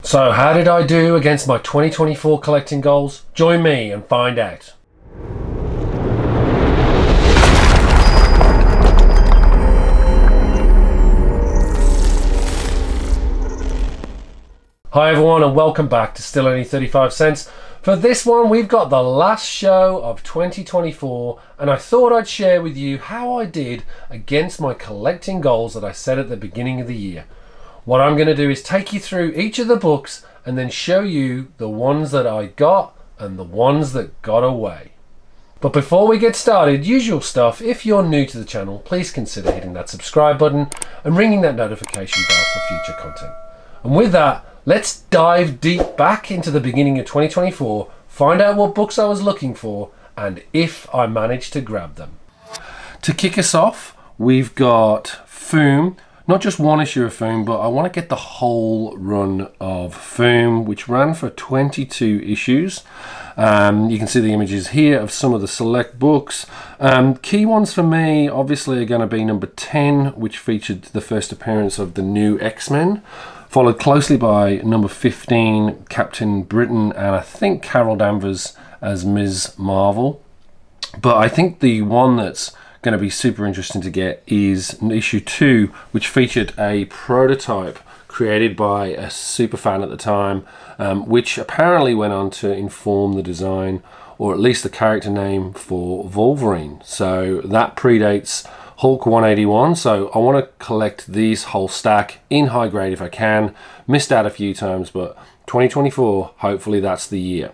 So how did I do against my 2024 collecting goals? Join me and find out. Hi everyone and welcome back to Still Only 35 Cents. For this one we've got the last show of 2024 and I thought I'd share with you how I did against my collecting goals that I set at the beginning of the year. What I'm going to do is take you through each of the books and then show you the ones that I got and the ones that got away. But before we get started, usual stuff, if you're new to the channel, please consider hitting that subscribe button and ringing that notification bell for future content. And with that, let's dive deep back into the beginning of 2024, find out what books I was looking for, and if I managed to grab them. To kick us off, we've got FOOM. Not just one issue of FOOM, but I want to get the whole run of FOOM, which ran for 22 issues. You can see the images here of some of the select books. Key ones for me, obviously, are going to be number 10, which featured the first appearance of the new X-Men, followed closely by number 15, Captain Britain, and I think Carol Danvers as Ms. Marvel. But I think the one that's going to be super interesting to get is issue 2, which featured a prototype created by a super fan at the time, which apparently went on to inform the design, or at least the character name, for Wolverine. So that predates Hulk 181, so I want to collect these whole stack in high grade if I can. Missed out a few times, but 2024, hopefully that's the year.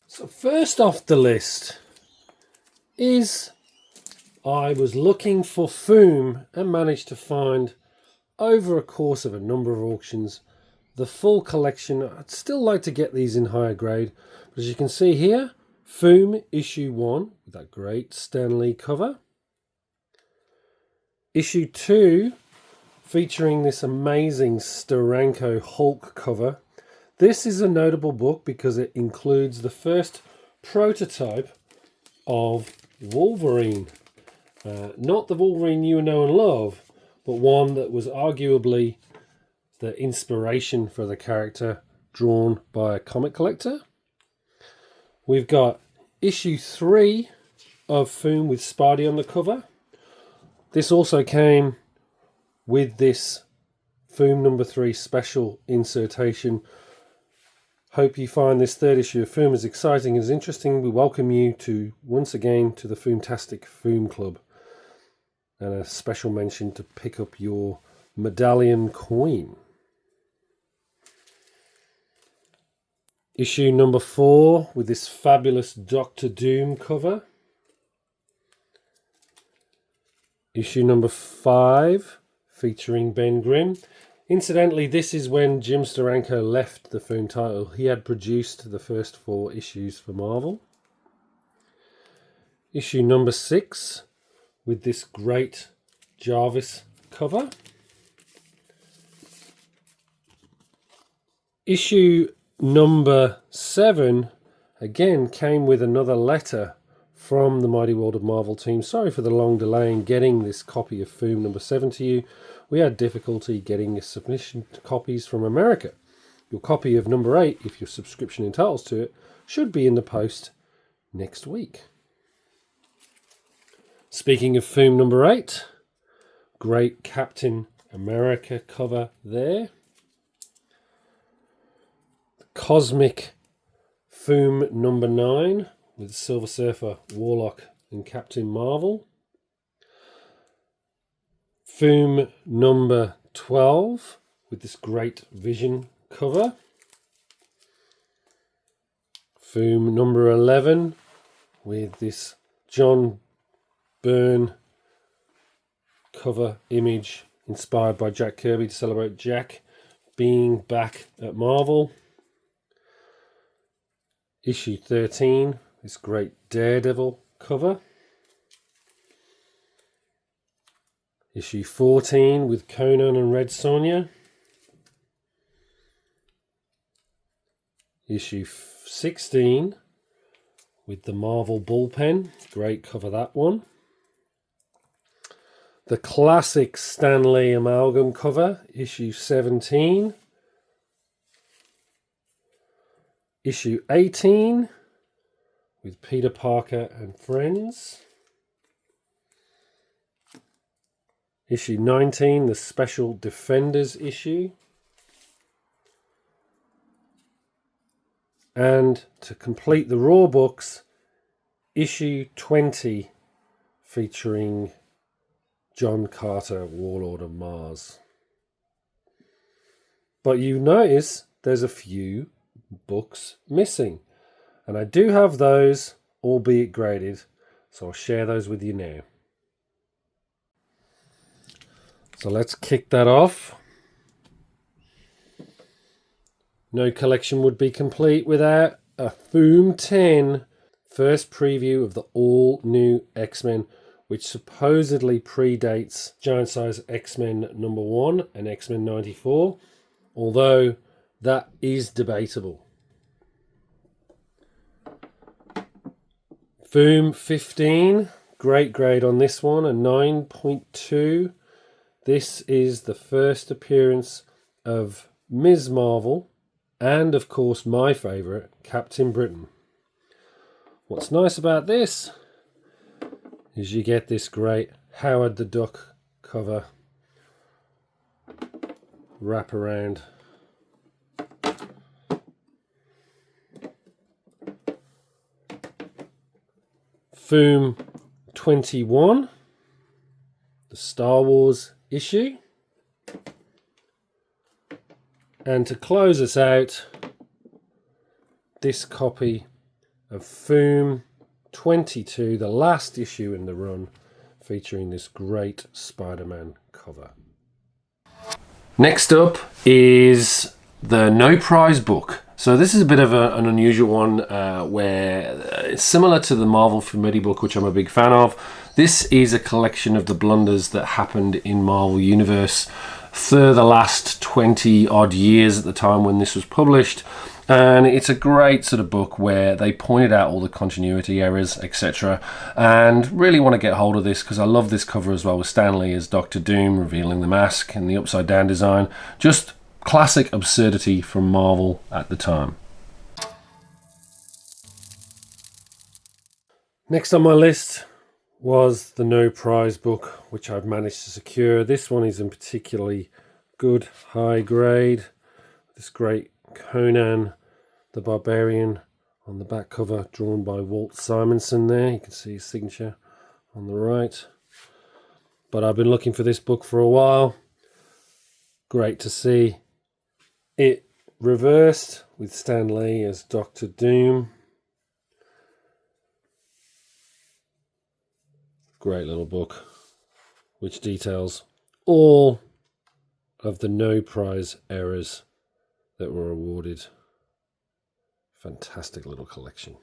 So first off the list is I was looking for FOOM and managed to find, over a course of a number of auctions, the full collection. I'd still like to get these in higher grade, but as you can see here, FOOM issue 1 with that great Stan Lee cover. Issue 2 featuring this amazing Steranko Hulk cover. This is a notable book because it includes the first prototype of Wolverine. Not the Wolverine you know and love, but one that was arguably the inspiration for the character, drawn by a comic collector. We've got issue 3 of FOOM with Spidey on the cover. This also came with this FOOM number 3 special insertation. Hope you find this third issue of FOOM as exciting and as interesting. We welcome you to once again to the Foomtastic FOOM Club. And a special mention to pick up your medallion coin. Issue number 4 with this fabulous Doctor Doom cover. Issue number 5 featuring Ben Grimm. Incidentally, this is when Jim Steranko left the FOOM title. He had produced the first 4 issues for Marvel. Issue number 6 with this great Jarvis cover. Issue number 7 again came with another letter from the Mighty World of Marvel team. Sorry for the long delay in getting this copy of FOOM number 7 to you. We had difficulty getting submission copies from America. Your copy of number 8, if your subscription entitles to it, should be in the post next week. Speaking of FOOM number 8, great Captain America cover there. Cosmic FOOM number 9 with Silver Surfer, Warlock and Captain Marvel. FOOM number 12 with this great Vision cover. FOOM number 11 with this John Byrne cover image inspired by Jack Kirby to celebrate Jack being back at Marvel. Issue 13, this great Daredevil cover. Issue 14 with Conan and Red Sonja. Issue 16 with the Marvel Bullpen. Great cover, that one. The classic Stan Lee amalgam cover, issue 17. Issue 18 with Peter Parker and Friends. Issue 19, the Special Defenders issue. And to complete the Raw books, issue 20 featuring John Carter, Warlord of Mars. But you notice there's a few books missing. And I do have those, albeit graded, so I'll share those with you now. So let's kick that off. No collection would be complete without a FOOM 10 first preview of the all-new X-Men, which supposedly predates Giant Size X-Men #1 and X-Men 94, although that is debatable. FOOM 15, great grade on this one, a 9.2. This is the first appearance of Ms. Marvel and, of course, my favourite, Captain Britain. What's nice about this is you get this great Howard the Duck cover wrap around. FOOM 21, the Star Wars issue. And to close us out, this copy of FOOM 22, the last issue in the run, featuring this great Spider-Man cover. Next up is the No Prize book. So this is a bit of an unusual one where it's similar to the Marvel Fumetti book, which I'm a big fan of. This is a collection of the blunders that happened in Marvel Universe for the last 20 odd years at the time when this was published. And it's a great sort of book where they pointed out all the continuity errors, etc. And really want to get hold of this because I love this cover as well, with Stan Lee as Doctor Doom revealing the mask and the upside down design. Just classic absurdity from Marvel at the time. Next on my list was the No Prize book, which I've managed to secure. This one is in particularly good, high grade. This great Conan the Barbarian on the back cover, drawn by Walt Simonson there. You can see his signature on the right. But I've been looking for this book for a while. Great to see it reversed with Stan Lee as Doctor Doom. Great little book, which details all of the No Prize errors that were awarded. Fantastic little collection.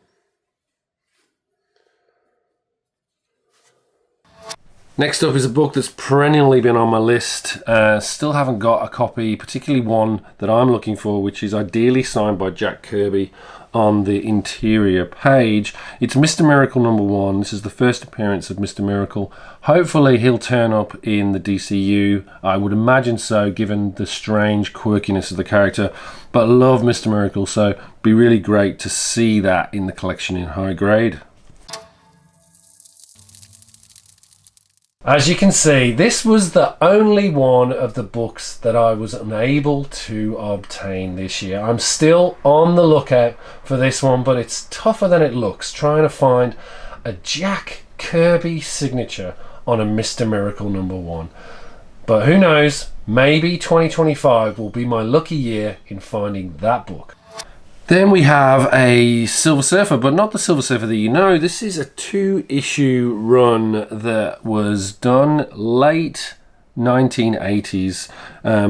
Next up is a book that's perennially been on my list. Still haven't got a copy, particularly one that I'm looking for, which is ideally signed by Jack Kirby on the interior page. It's Mr. Miracle #1. This is the first appearance of Mr. Miracle. Hopefully he'll turn up in the DCU. I would imagine so, given the strange quirkiness of the character. But I love Mr. Miracle, so it'd be really great to see that in the collection in high grade. As you can see, this was the only one of the books that I was unable to obtain this year. I'm still on the lookout for this one, but it's tougher than it looks, trying to find a Jack Kirby signature on a Mr. Miracle #1. But who knows, maybe 2025 will be my lucky year in finding that book. Then we have a Silver Surfer, but not the Silver Surfer that you know. This is a 2-issue run that was done late 1980s,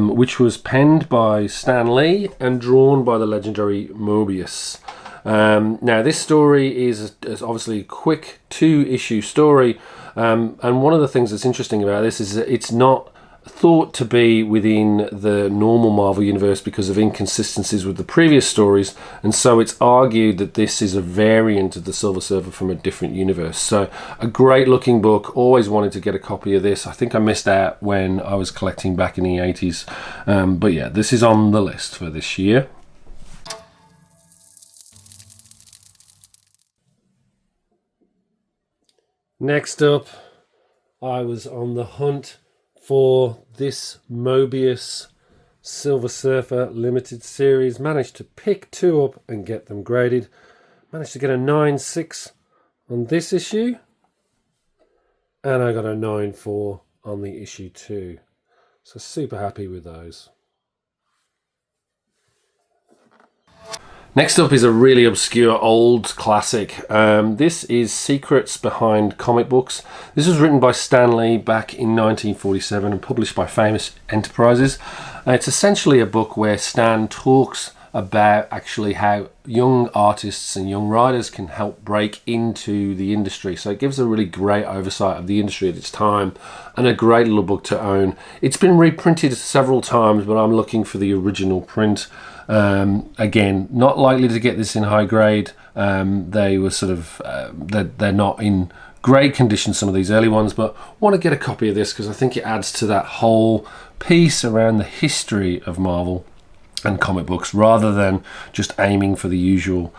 which was penned by Stan Lee and drawn by the legendary Moebius. Now, this story is obviously a quick 2-issue story, and one of the things that's interesting about this is that it's not thought to be within the normal Marvel universe because of inconsistencies with the previous stories, and so it's argued that this is a variant of the Silver Surfer from a different universe. So a great looking book. Always wanted to get a copy of this. I think I missed out when I was collecting back in the 80s, but yeah, this is on the list for this year. Next up, I was on the hunt for this Moebius Silver Surfer limited series. Managed to pick 2 up and get them graded. Managed to get a 9.6 on this issue. And I got a 9.4 on the issue 2. So super happy with those. Next up is a really obscure old classic. This is Secrets Behind Comic Books. This was written by Stan Lee back in 1947 and published by Famous Enterprises. It's essentially a book where Stan talks about actually how young artists and young writers can help break into the industry. So it gives a really great oversight of the industry at its time and a great little book to own. It's been reprinted several times, but I'm looking for the original print. Again, not likely to get this in high grade. They were sort of they're not in great condition, some of these early ones, but want to get a copy of this because I think it adds to that whole piece around the history of Marvel and comic books, rather than just aiming for the usual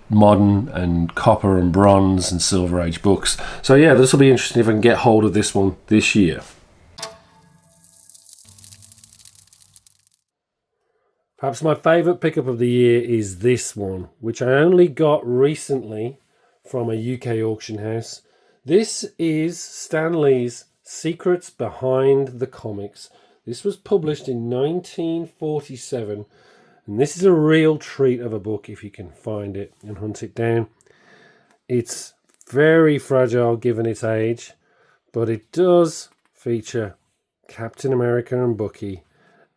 modern and copper and bronze and silver age books. So yeah, this will be interesting if I can get hold of this one this year. Perhaps my favourite pickup of the year is this one, which I only got recently from a UK auction house. This is Stan Lee's Secrets Behind the Comics. This was published in 1947, and this is a real treat of a book if you can find it and hunt it down. It's very fragile given its age, but it does feature Captain America and Bucky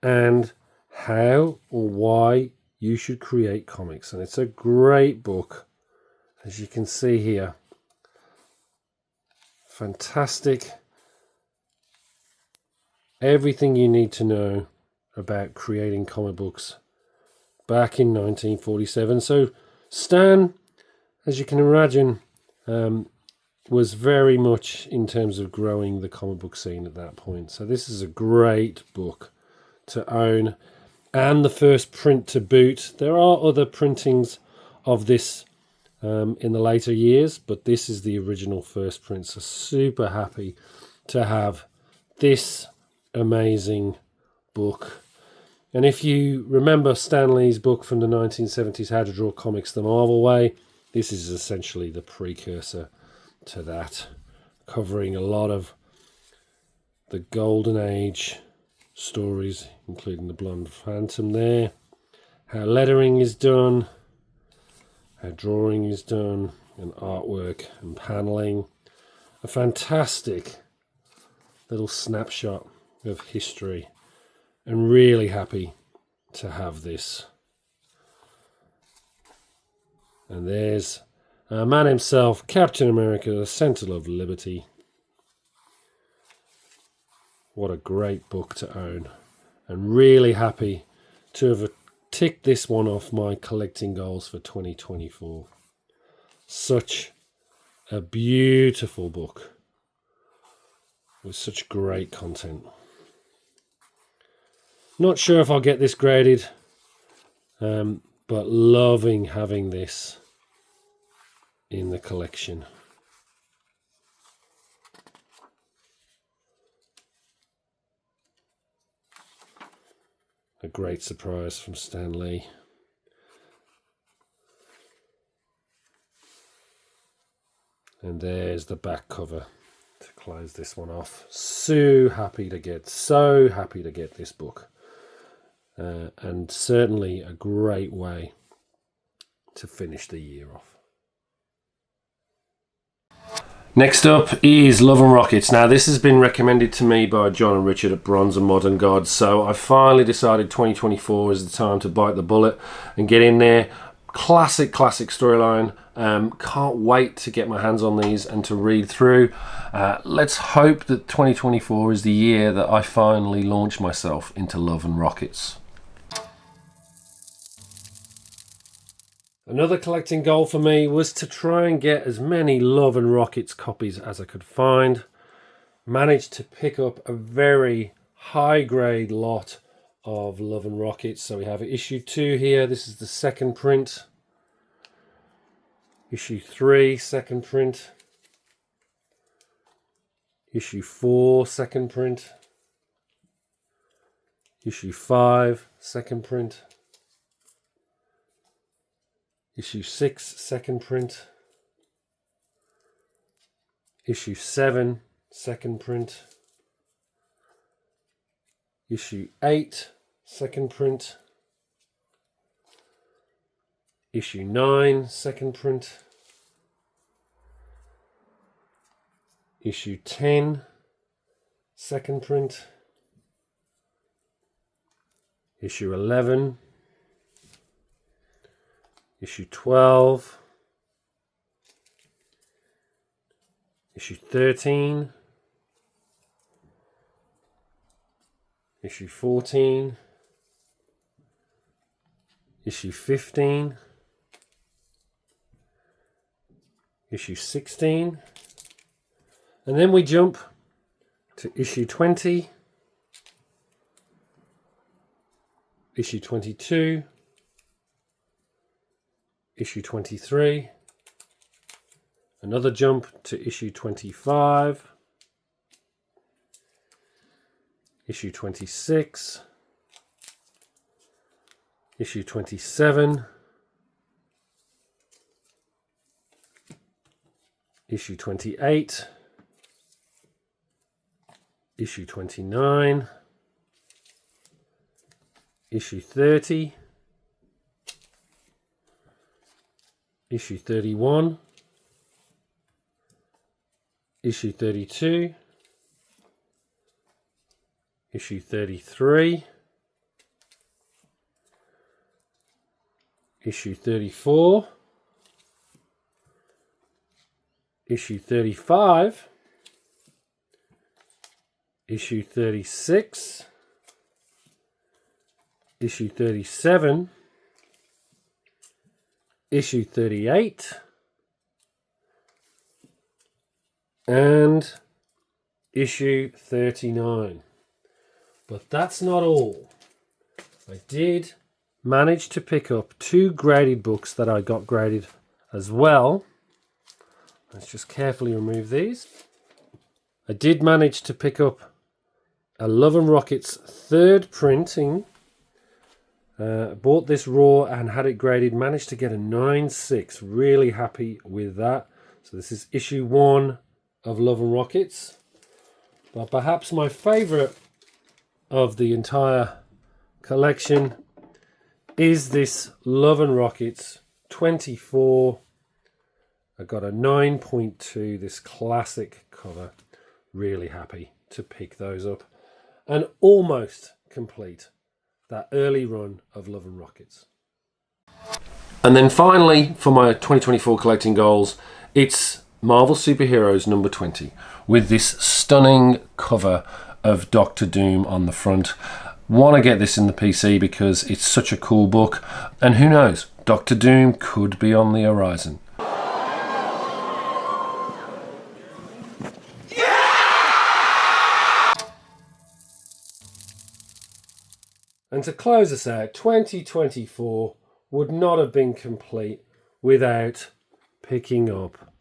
and how or why you should create comics. And it's a great book, as you can see here. Fantastic. Everything you need to know about creating comic books back in 1947. So Stan, as you can imagine, was very much in terms of growing the comic book scene at that point. So this is a great book to own, and the first print to boot. There are other printings of this in the later years, but this is the original first print. So super happy to have this amazing book. And if you remember Stan Lee's book from the 1970s, How to Draw Comics the Marvel Way, this is essentially the precursor to that, covering a lot of the golden age stories, including the Blonde Phantom there, how lettering is done, how drawing is done, and artwork and paneling. A fantastic little snapshot of history, and really happy to have this. And there's our man himself, Captain America, the Sentinel of Liberty. What a great book to own, and really happy to have ticked this one off my collecting goals for 2024. Such a beautiful book with such great content. Not sure if I'll get this graded, but loving having this in the collection. A great surprise from Stan Lee. And there's the back cover to close this one off. So happy to get this book. And certainly a great way to finish the year off. Next up is Love and Rockets. Now this has been recommended to me by John and Richard at Bronze and Modern Gods, so I finally decided 2024 is the time to bite the bullet and get in there. Classic storyline. Can't wait to get my hands on these and to read through. Let's hope that 2024 is the year that I finally launch myself into Love and Rockets. Another collecting goal for me was to try and get as many Love and Rockets copies as I could find. Managed to pick up a very high grade lot of Love and Rockets. So we have issue 2 here. This is the second print. Issue 3, second print. Issue 4, second print. Issue 5, second print. Issue 6, second print. Issue 7, second print. Issue 8, second print. Issue 9, second print. Issue 10, second print. Issue 11. Issue 12. Issue 13. Issue 14. Issue 15. Issue 16. And then we jump to issue 20. Issue 22. Issue 23. Another jump to issue 25. Issue 26. Issue 27. Issue 28. Issue 29. Issue 30. Issue 31. Issue 32. Issue 33. Issue 34. Issue 35. Issue 36. Issue 37. Issue 38. And issue 39. But that's not all. I did manage to pick up 2 graded books that I got graded as well. Let's just carefully remove these. I did manage to pick up a Love and Rockets 3rd printing. Bought this raw and had it graded. Managed to get a 9.6. Really happy with that. So this is issue 1 of Love and Rockets. But perhaps my favourite of the entire collection is this Love and Rockets 24. I got a 9.2, this classic cover. Really happy to pick those up. And almost complete that early run of Love and Rockets. And then finally, for my 2024 collecting goals, it's Marvel Superheroes number 20 with this stunning cover of Doctor Doom on the front. Want to get this in the PC because it's such a cool book, and who knows, Doctor Doom could be on the horizon. And to close us out, 2024 would not have been complete without picking up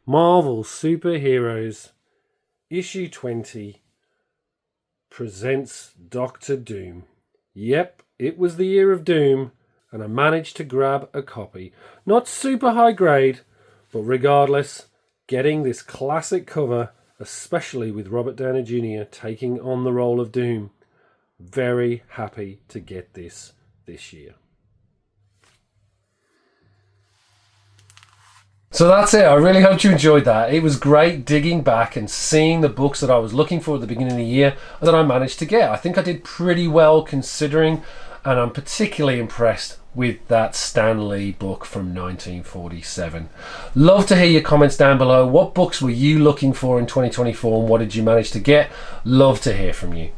Marvel Superheroes issue 20 presents Doctor Doom. Yep, it was the year of Doom, and I managed to grab a copy. Not super high grade, but regardless, getting this classic cover, especially with Robert Downey Jr. taking on the role of Doom. Very happy to get this year. So that's it. I really hope you enjoyed that. It was great digging back and seeing the books that I was looking for at the beginning of the year that I managed to get. I think I did pretty well considering. and I'm particularly impressed with that Stan Lee book from 1947. Love to hear your comments down below. What books were you looking for in 2024 and what did you manage to get? Love to hear from you.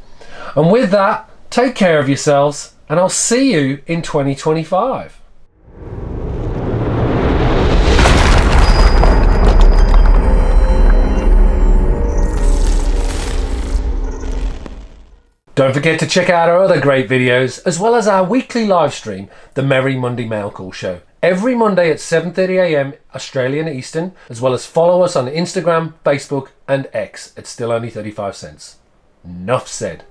And with that, take care of yourselves and I'll see you in 2025. Don't forget to check out our other great videos, as well as our weekly live stream, the Merry Monday Mailcall Show, every Monday at 7:30 AM Australian Eastern, as well as follow us on Instagram, Facebook and X at Still Only 35 Cents. Enough said.